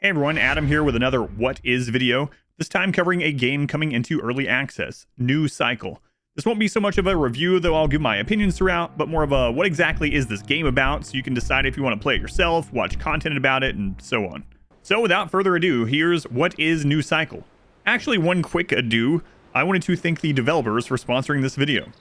Hey everyone, Adam here with another What Is video, this time covering a game coming into early access, New Cycle. This won't be so much of a review, though I'll give my opinions throughout, but more of a what exactly is this game about, so you can decide if you want to play it yourself, watch content about it, and so on. So without further ado, here's What Is New Cycle. Actually, one quick ado, I wanted to thank the developers for sponsoring this video.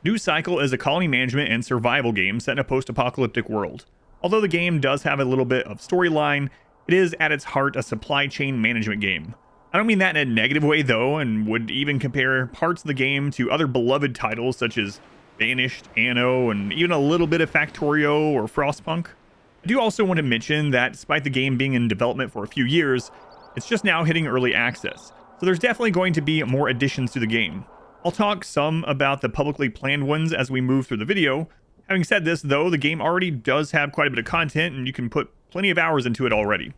New Cycle is a colony management and survival game set in a post-apocalyptic world. Although the game does have a little bit of storyline, it is at its heart a supply chain management game. I don't mean that in a negative way though, and would even compare parts of the game to other beloved titles such as Vanished, Anno, and even a little bit of Factorio or Frostpunk. I do also want to mention that despite the game being in development for a few years, it's just now hitting early access, so there's definitely going to be more additions to the game. I'll talk some about the publicly planned ones as we move through the video. Having said this though, the game already does have quite a bit of content and you can put plenty of hours into it already.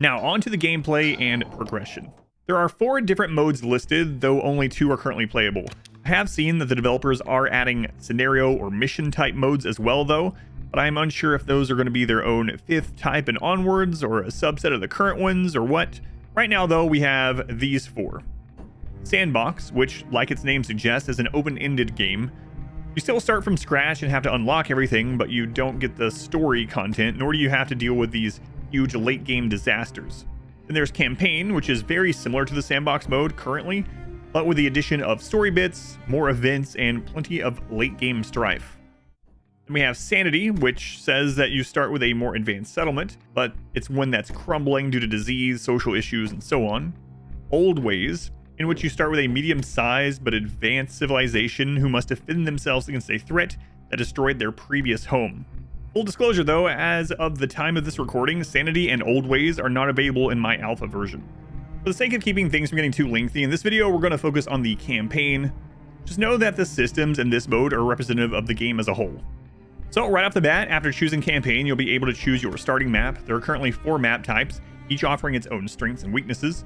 Now on to the gameplay and progression. There are 4 different modes listed, though only 2 are currently playable. I have seen that the developers are adding scenario or mission type modes as well though, but I'm unsure if those are going to be their own 5th type and onwards, or a subset of the current ones, or what. Right now though, we have these 4. Sandbox, which like its name suggests is an open-ended game. You still start from scratch and have to unlock everything, but you don't get the story content, nor do you have to deal with these huge late game disasters. Then there's Campaign, which is very similar to the Sandbox mode currently, but with the addition of story bits, more events, and plenty of late game strife. Then we have Sanity, which says that you start with a more advanced settlement, but it's one that's crumbling due to disease, social issues, and so on. Old Ways, in which you start with a medium-sized but advanced civilization who must defend themselves against a threat that destroyed their previous home. Full disclosure though, as of the time of this recording, Sanity and Old Ways are not available in my alpha version. For the sake of keeping things from getting too lengthy, in this video we're going to focus on the campaign. Just know that the systems in this mode are representative of the game as a whole. So right off the bat, after choosing campaign, you'll be able to choose your starting map. There are currently 4 map types, each offering its own strengths and weaknesses.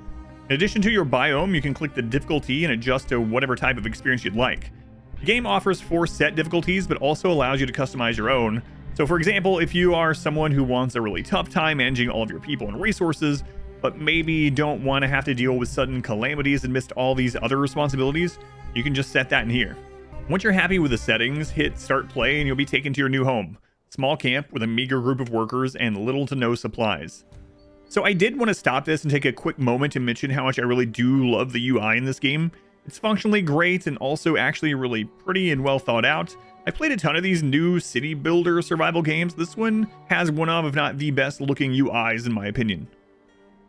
In addition to your biome, you can click the difficulty and adjust to whatever type of experience you'd like. The game offers 4 set difficulties, but also allows you to customize your own. So for example, if you are someone who wants a really tough time managing all of your people and resources, but maybe don't want to have to deal with sudden calamities amidst all these other responsibilities, you can just set that in here. Once you're happy with the settings, hit start play and you'll be taken to your new home. Small camp with a meager group of workers and little to no supplies. So I did want to stop this and take a quick moment to mention how much I really do love the UI in this game. It's functionally great and also actually really pretty and well thought out. I played a ton of these new city builder survival games. This one has one of, if not the best looking UIs in my opinion.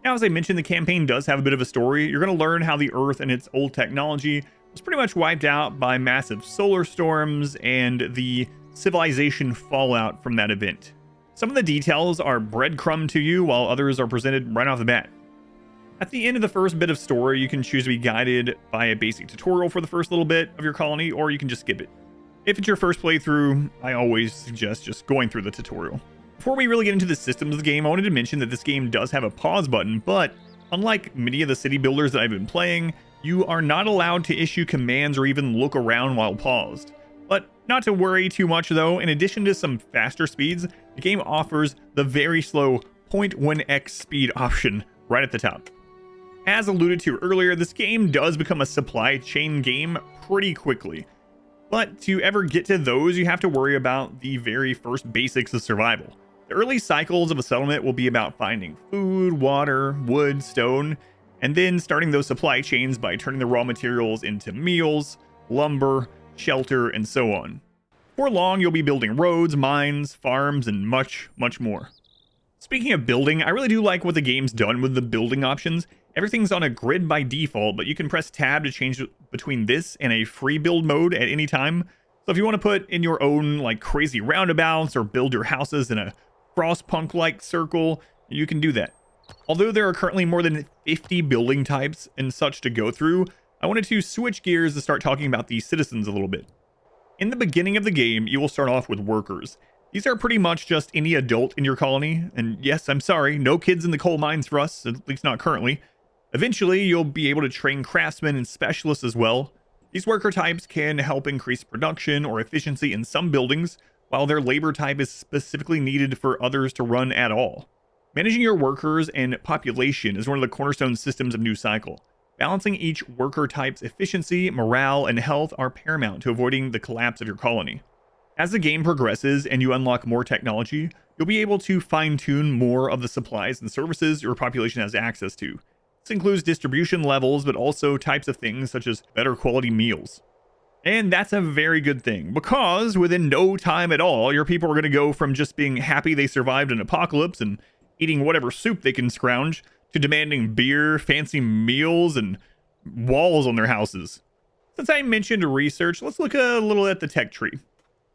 Now, as I mentioned, the campaign does have a bit of a story. You're going to learn how the Earth and its old technology was pretty much wiped out by massive solar storms and the civilization fallout from that event. Some of the details are breadcrumbed to you, while others are presented right off the bat. At the end of the first bit of story, you can choose to be guided by a basic tutorial for the first little bit of your colony, or you can just skip it. If it's your first playthrough, I always suggest just going through the tutorial. Before we really get into the systems of the game, I wanted to mention that this game does have a pause button, but unlike many of the city builders that I've been playing, you are not allowed to issue commands or even look around while paused. But not to worry too much though, in addition to some faster speeds, the game offers the very slow 0.1x speed option right at the top. As alluded to earlier, this game does become a supply chain game pretty quickly. But to ever get to those, you have to worry about the very first basics of survival. The early cycles of a settlement will be about finding food, water, wood, stone, and then starting those supply chains by turning the raw materials into meals, lumber, shelter, and so on. Before long, you'll be building roads, mines, farms, and much, much more. Speaking of building, I really do like what the game's done with the building options. Everything's on a grid by default, but you can press tab to change between this and a free build mode at any time. So if you want to put in your own like crazy roundabouts or build your houses in a Frostpunk-like circle, you can do that. Although there are currently more than 50 building types and such to go through, I wanted to switch gears to start talking about the citizens a little bit. In the beginning of the game, you will start off with workers. These are pretty much just any adult in your colony, and yes, I'm sorry, no kids in the coal mines for us, at least not currently. Eventually, you'll be able to train craftsmen and specialists as well. These worker types can help increase production or efficiency in some buildings, while their labor type is specifically needed for others to run at all. Managing your workers and population is one of the cornerstone systems of New Cycle. Balancing each worker type's efficiency, morale, and health are paramount to avoiding the collapse of your colony. As the game progresses and you unlock more technology, you'll be able to fine-tune more of the supplies and services your population has access to. This includes distribution levels, but also types of things such as better quality meals. And that's a very good thing, because within no time at all, your people are going to go from just being happy they survived an apocalypse and eating whatever soup they can scrounge, to demanding beer, fancy meals, and walls on their houses. Since I mentioned research, let's look a little at the tech tree.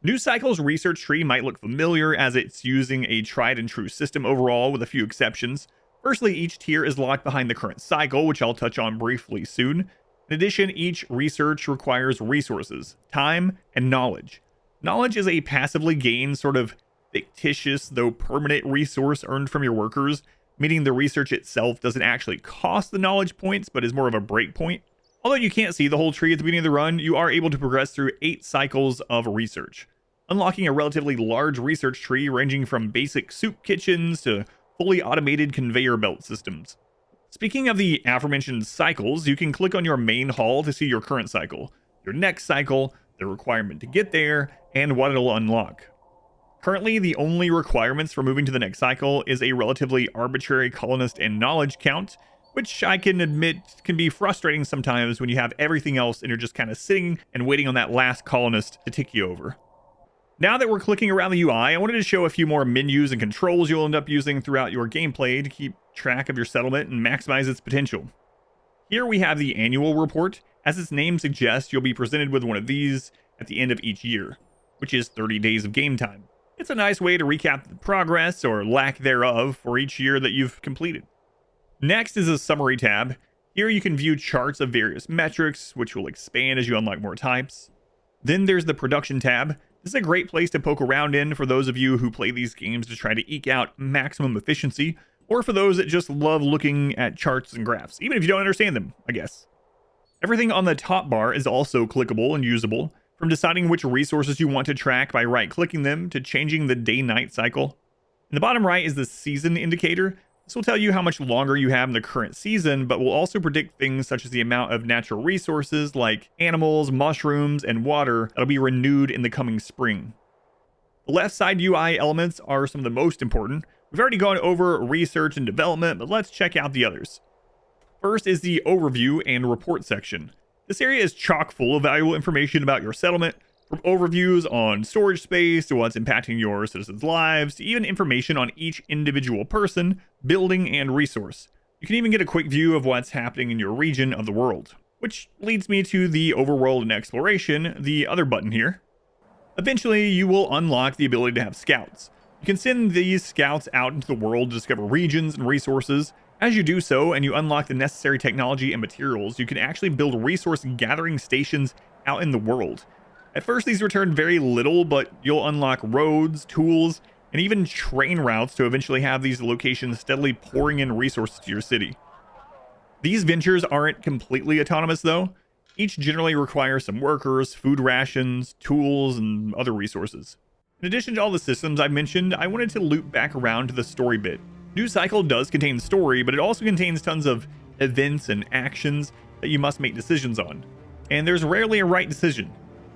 New Cycle's research tree might look familiar, as it's using a tried and true system overall, with a few exceptions. Firstly, each tier is locked behind the current cycle, which I'll touch on briefly soon. In addition, each research requires resources, time, and knowledge. Knowledge is a passively gained, sort of fictitious though permanent resource earned from your workers, meaning the research itself doesn't actually cost the knowledge points, but is more of a breakpoint. Although you can't see the whole tree at the beginning of the run, you are able to progress through 8 cycles of research, unlocking a relatively large research tree ranging from basic soup kitchens to fully automated conveyor belt systems. Speaking of the aforementioned cycles, you can click on your main hall to see your current cycle, your next cycle, the requirement to get there, and what it'll unlock. Currently, the only requirements for moving to the next cycle is a relatively arbitrary colonist and knowledge count, which I can admit can be frustrating sometimes when you have everything else and you're just kind of sitting and waiting on that last colonist to tick you over. Now that we're clicking around the UI, I wanted to show a few more menus and controls you'll end up using throughout your gameplay to keep track of your settlement and maximize its potential. Here we have the annual report. As its name suggests, you'll be presented with one of these at the end of each year, which is 30 days of game time. It's a nice way to recap the progress or lack thereof for each year that you've completed. Next is a summary tab. Here you can view charts of various metrics, which will expand as you unlock more types. Then there's the production tab. This is a great place to poke around in for those of you who play these games to try to eke out maximum efficiency, or for those that just love looking at charts and graphs, even if you don't understand them, I guess. Everything on the top bar is also clickable and usable, from deciding which resources you want to track by right-clicking them to changing the day-night cycle. In the bottom right is the season indicator. This will tell you how much longer you have in the current season, but will also predict things such as the amount of natural resources like animals, mushrooms, and water that'll be renewed in the coming spring. The left side UI elements are some of the most important. We've already gone over research and development, but let's check out the others. First is the overview and report section. This area is chock full of valuable information about your settlement, from overviews on storage space to what's impacting your citizens' lives, to even information on each individual person, building, and resource. You can even get a quick view of what's happening in your region of the world. Which leads me to the overworld and exploration, the other button here. Eventually, you will unlock the ability to have scouts. You can send these scouts out into the world to discover regions and resources. As you do so, and you unlock the necessary technology and materials, you can actually build resource gathering stations out in the world. At first, these return very little, but you'll unlock roads, tools, and even train routes to eventually have these locations steadily pouring in resources to your city. These ventures aren't completely autonomous though. Each generally requires some workers, food rations, tools, and other resources. In addition to all the systems I mentioned, I wanted to loop back around to the story bit. New Cycle does contain story, but it also contains tons of events and actions that you must make decisions on. And there's rarely a right decision.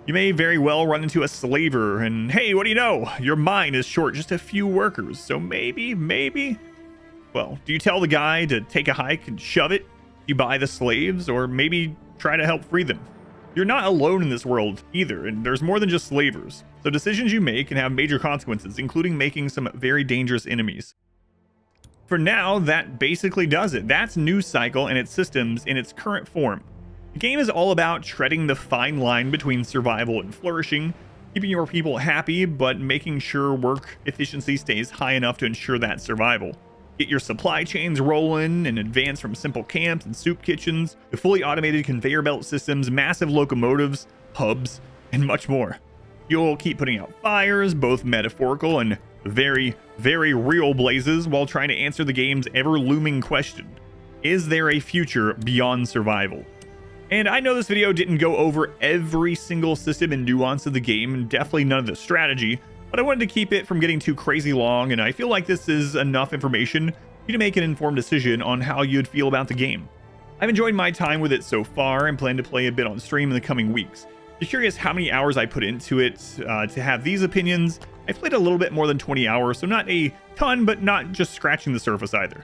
You may very well run into a slaver and, hey, what do you know? Your mine is short just a few workers, so maybe. Well, do you tell the guy to take a hike and shove it? You buy the slaves, or maybe try to help free them? You're not alone in this world either, and there's more than just slavers. So decisions you make can have major consequences, including making some very dangerous enemies. For now, that basically does it. That's New Cycle and its systems in its current form. The game is all about treading the fine line between survival and flourishing, keeping your people happy, but making sure work efficiency stays high enough to ensure that survival. Get your supply chains rolling and advance from simple camps and soup kitchens to fully automated conveyor belt systems, massive locomotives, hubs, and much more. You'll keep putting out fires, both metaphorical and very, very real blazes, while trying to answer the game's ever-looming question: is there a future beyond survival? And I know this video didn't go over every single system and nuance of the game, and definitely none of the strategy, but I wanted to keep it from getting too crazy long, and I feel like this is enough information for you to make an informed decision on how you'd feel about the game. I've enjoyed my time with it so far and plan to play a bit on stream in the coming weeks. If you're curious how many hours I put into it to have these opinions, I played a little bit more than 20 hours, so not a ton, but not just scratching the surface either.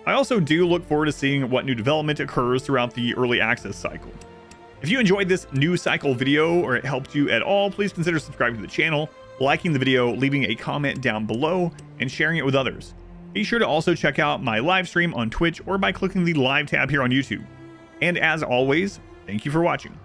I also do look forward to seeing what new development occurs throughout the early access cycle. If you enjoyed this news cycle video or it helped you at all, please consider subscribing to the channel, liking the video, leaving a comment down below, and sharing it with others. Be sure to also check out my live stream on Twitch or by clicking the live tab here on YouTube. And as always, thank you for watching.